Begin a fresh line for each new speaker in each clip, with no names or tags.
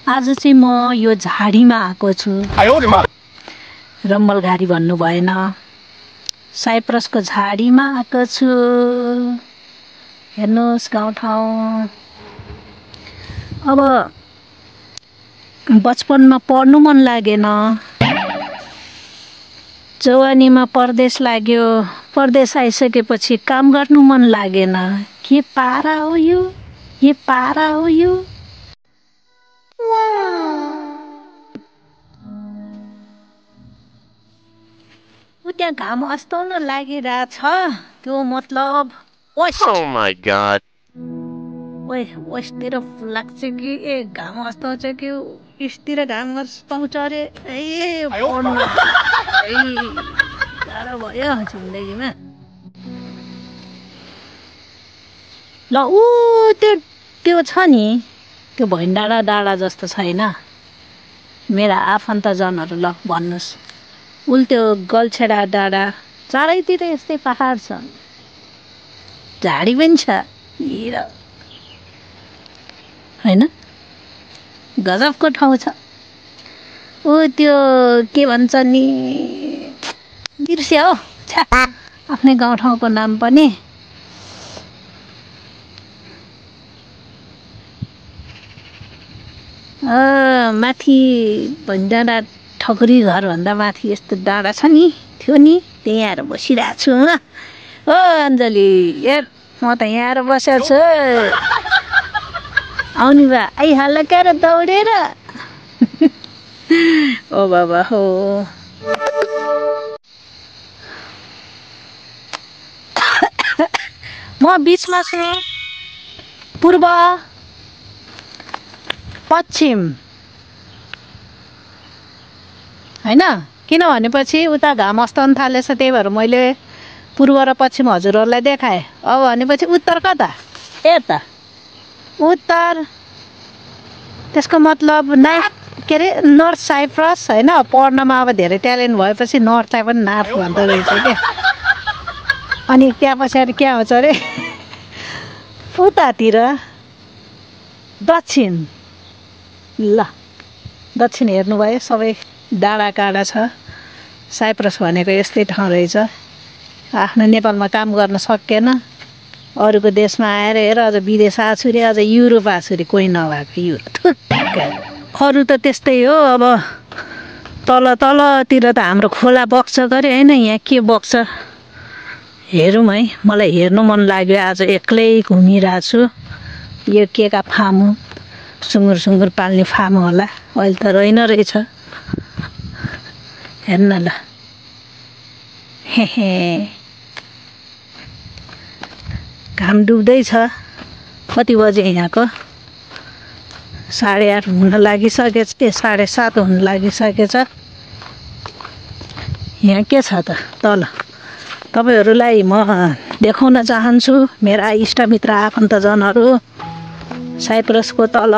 आज चाहिँ म यो झाडीमा आएको छु। रम्बल घारी भन्नु भएन, साइप्रसको झाडीमा आएको छु। हेर्नुहोस् गाउँठाउँ। अब बचपनमा पढ्नु मन लागेन, जवानीमा परदेश लाग्यो, परदेश आइसकेपछि काम गर्नु मन लागेन। के पारा हो यो, के पारा हो यो। त्यहाँ घाम अस्ताउन लागिरहेछ, त्यो मतलब वेस्टतिर लाग्छ कि घाम अस्ताउँछ कि इस्टतिर घाम अस्ताउँछ अरे। गाह्रो भयो जिन्दगीमा। ल ऊ त्यो छ नि, त्यो भैँडाँडा डाँडा जस्तो छैन, मेरा आफन्तजनहरू ल भन्नुहोस्। त्यो गल्छेडा डाँडा, चारैतिर यस्तै पहाड छ, झाडी पनि छ होइन, गजबको ठाउँ छ। त्यो के भन्छ नि, बिर्स्या हो आफ्नै गाउँठाउँको नाम पनि। माथि भैँडाँडा ठकुरी घरभन्दा माथि यस्तो डाँडा छ नि, थियो नि, त्यहीँ आएर बसिरहेको छु। ओ अञ्जली हेर, म त यहाँ आएर बसेको छु। आउनु बा आइहाल्ला क्या र दौडेर। ओ बाबा हो। म बिचमा छु, पूर्व पश्चिम होइन, किन भनेपछि उता घाम अस्ताउन थालेछ, त्यही भएर मैले पूर्व र पश्चिम हजुरहरूलाई देखाएँ। अब भनेपछि उत्तर कता, यता उत्तर, त्यसको मतलब के अरे नर्थ साइप्रस होइन। पढ्नमा अब धेरै ट्यालेन्ट भएपछि नर्थलाई पनि नार्थ भन्दो रहेछ क्या। अनि त्यहाँ पछाडि क्या हुन्छ अरे, उतातिर दक्षिण। ल दक्षिण हेर्नुभयो, सबै डाँडा काँडा छ। साइप्रस भनेको यस्तै ठाउँ रहेछ। आफ्नो नेपालमा काम गर्न सकेन, अरूको देशमा आएर हेर, अझ विदेश आछुरे, अझ युरोप आछुरे, कोही नभएको युरोप। अरू त त्यस्तै हो। अब तल तलतिर त हाम्रो खोला बग्छ गरे होइन, यहाँ के बग्छ हेरौँ है। मलाई हेर्नु मन लाग्यो, आज एक्लै घुमिरहेको छु। यो के का फार्म हो, सुँगुर पाल्ने फार्म होला, अहिले त रहेन रहेछ। हेर्न ल, हे घाम डुब्दैछ। कति बजे यहाँको? 8:30 हुन लागिसकेछ, 7:30 हुन लागिसकेछ। यहाँ के छ त तल? तपाईँहरूलाई म देखाउन चाहन्छु, मेरा इष्टमित्र आफन्तजनहरू। साइप्रसको तल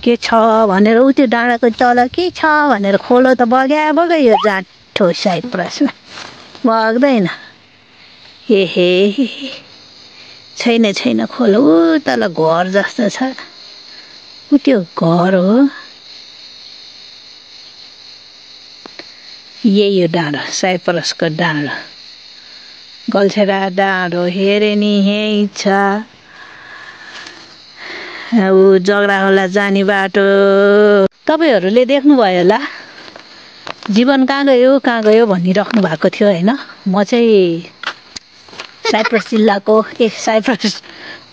के छ भनेर, त्यो डाँडाको तल के छ भनेर खोलो त बग्यो जाठो साइप्रसमा, बग्दैन। हे छैन खोलो। तल घर जस्तो छ, त्यो घर हो। यही हो डाँडा, साइप्रसको डाँडा, गल्छेडा डाँडो हेरे नि, यही छ। ऊ जगडा होला जाने बाटो तपाईँहरूले देख्नुभयो होला। जीवन कहाँ गयो भनिराख्नु भएको थियो होइन। म चाहिँ साइप्रस जिल्लाको, साइप्रस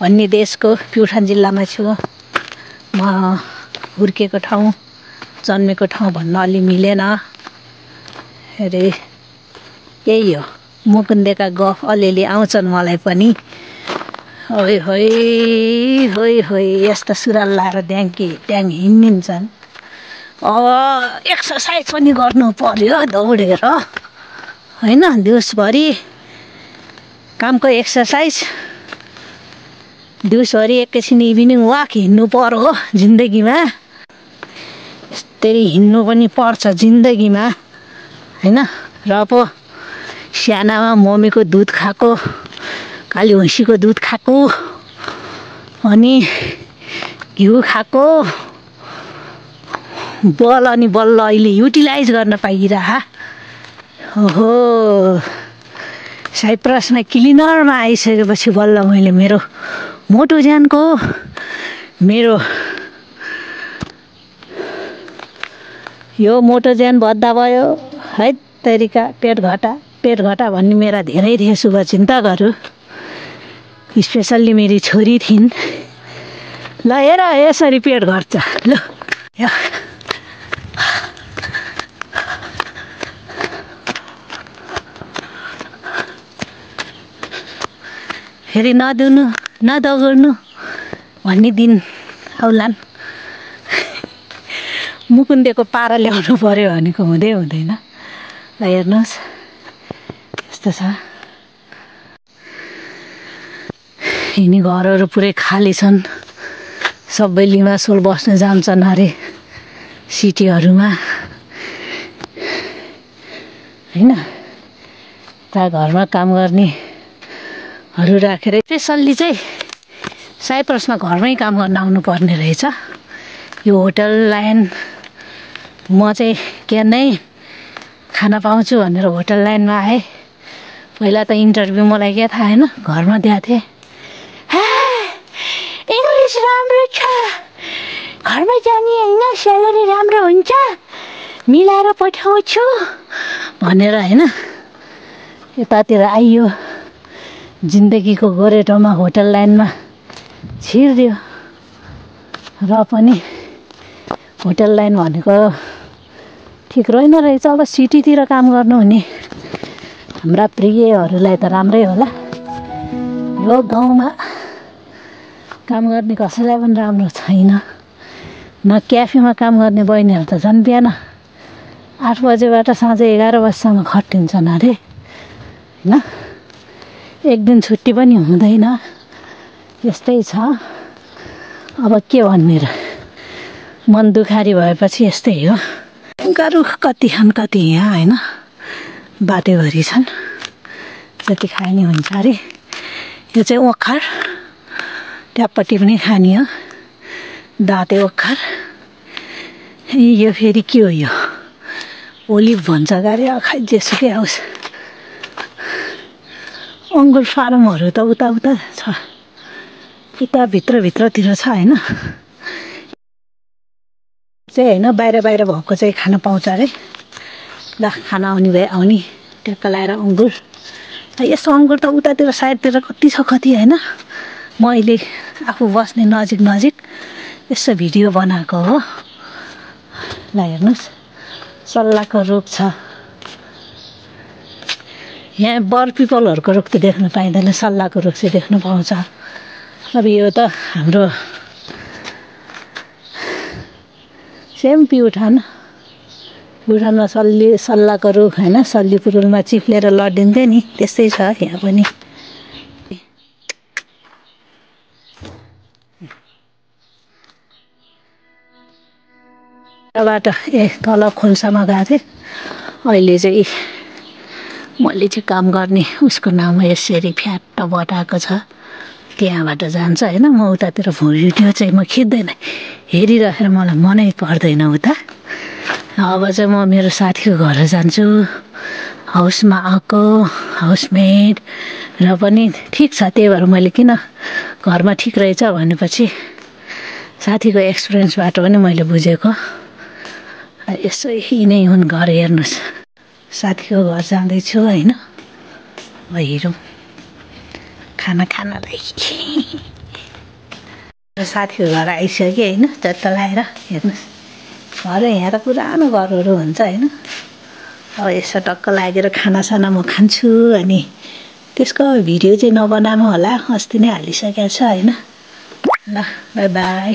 भन्ने देशको प्युठान जिल्लामा छु। म हुर्केको ठाउँ, जन्मेको ठाउँ भन्न अलि मिलेन अरे। यही हो, मुकुन्देका गफ अलिअलि आउँछन् मलाई पनि। होइ यस्ता सुरुवाल लाएर ड्याङ हिँडिन्छन्। एक्सर्साइज पनि गर्नु पर्यो दौडेर होइन, दिउँसभरि कामको एक्सर्साइज, दिउँसभरि एकैछिन इभिनिङ वाक हिँड्नु पर्यो जिन्दगीमा। यस्तै हिँड्नु पनि पर्छ जिन्दगीमा होइन। र पो सानामा मम्मीको दुध खाएको, काली भैँसीको दुध खाएको, अनि हिउँ खाएको बल अनि बल्ल अहिले युटिलाइज गर्न पाइरह। ओहो साइप्रसमा क्लिनरमा आइसकेपछि बल्ल मैले मेरो मोटो ज्यानको मेरो यो मोटो ज्यान भद्दा भयो है तरिका। पेट घटा भन्ने मेरा धेरै थिए शुभचिन्तकहरू, स्पेसल्ली मेरी छोरी थिइन्। ल हेर यसरी पेट घट्छ। ल फेरि नदुनु नदौड्नु भन्ने दिन आउलान्। मुकुन्देको पारा ल्याउनु पर्यो भनेको हुँदैन। ल हेर्नुहोस् यस्तो छ। यिनी घरहरू पुरै खाली छन्। सबै लिमासोल बस्न जान्छन् अरे सिटीहरूमा होइन। ता घरमा काम गर्नेहरू राखेर स्पेसल्ली चाहिँ साइप्रसमा घरमै काम गर्न आउनु पर्ने रहेछ। यो होटल लाइन म चाहिँ के नै खाना पाउँछु भनेर होटल लाइनमा आएँ। पहिला त इन्टरभ्यू मलाई के थाहा होइन, घरमा दिएको थिएँ। इङ्ग्लिस राम्रो छ, घरमा जाने होइन, स्यालेरी राम्रो हुन्छ, मिलाएर पठाउँछु भनेर होइन। यतातिर आइयो जिन्दगीको गोरेटोमा होटल लाइनमा छिर्दियो। र पनि होटल लाइन भनेको ठिक रहेन रहेछ। अब सिटीतिर काम गर्नुहुने हाम्रा प्रियहरूलाई त राम्रै होला। यो गाउँमा काम गर्ने कसैलाई पनि राम्रो छैन। न क्याफेमा काम गर्ने बहिनीहरू त झन् बिहान 8 बजेबाट साँझ 11 बजीसम्म खटिन्छन् अरे होइन। एक दिन छुट्टी पनि हुँदैन। यस्तै छ। अब के भन्ने र, मन दुखारी भएपछि यस्तै हो। रुख कति छन् कति यहाँ होइन, बाटोभरि छन्। जति खाने हुन्छ अरे। यो चाहिँ ओखर, त्यहाँपट्टि पनि खाने हो दाते ओखर। यो फेरि के हो, यो ओलिभ भन्छ अरे। खै जेसुकै होस्, अङ्गुर फारमहरू त उता छ, उता भित्रतिर छ होइन। चाहिँ होइन बाहिर भएको चाहिँ खान पाउँछ अरे। ल खाना आउने भए आउने ट्याक्क लगाएर अङ्गुर। यस्तो अङ्गुर त उतातिर साइडतिर कति छ कति होइन। म अहिले आफू बस्ने नजिक यसो भिडियो बनाएको हो। ल हेर्नुहोस् सल्लाहको रुख छ। यहाँ बर पिपलहरूको रुख त देख्न पाइँदैन, सल्लाहको रुख चाहिँ देख्न पाउँछ। अब यो त हाम्रो सेम प्युठानमा सल्लाहको रुख होइन। सल्ली पुरुलमा चिप्लेर लडिन्थ्यो नि, त्यस्तै छ यहाँ पनि। तल खोल्सामा गएको थिएँ। अहिले चाहिँ मैले चाहिँ काम गर्ने उसको नाम यसरी फ्याट्ट बटाएको छ, त्यहाँबाट जान्छ होइन। म उतातिर भिडियो चाहिँ म खिच्दैन, हेरिराखेर मलाई मनै पर्दैन उता। अब चाहिँ म मेरो साथीको घर जान्छु। हाउसमा आएको हाउसमेट र पनि ठिक छ। त्यही भएर मैले किन घरमा ठिक रहेछ भनेपछि साथीको एक्सपिरियन्सबाट पनि मैले बुझेको। यसो यिनै हुन् घर। हेर्नुहोस् साथीको घर जाँदैछु होइन। अब हेरौँ खानालाई। साथीको घर आइसक्यो होइन, चट्ट लगाएर हेर्नुहोस्। घर यहाँ त पुरानो घरहरू हुन्छ होइन। अब यसो टक्क लागेर खानासाना म खान्छु। अनि त्यसको भिडियो चाहिँ नबनाऊँ होला, अस्ति नै हालिसकेको छ होइन। ल बाई बाई।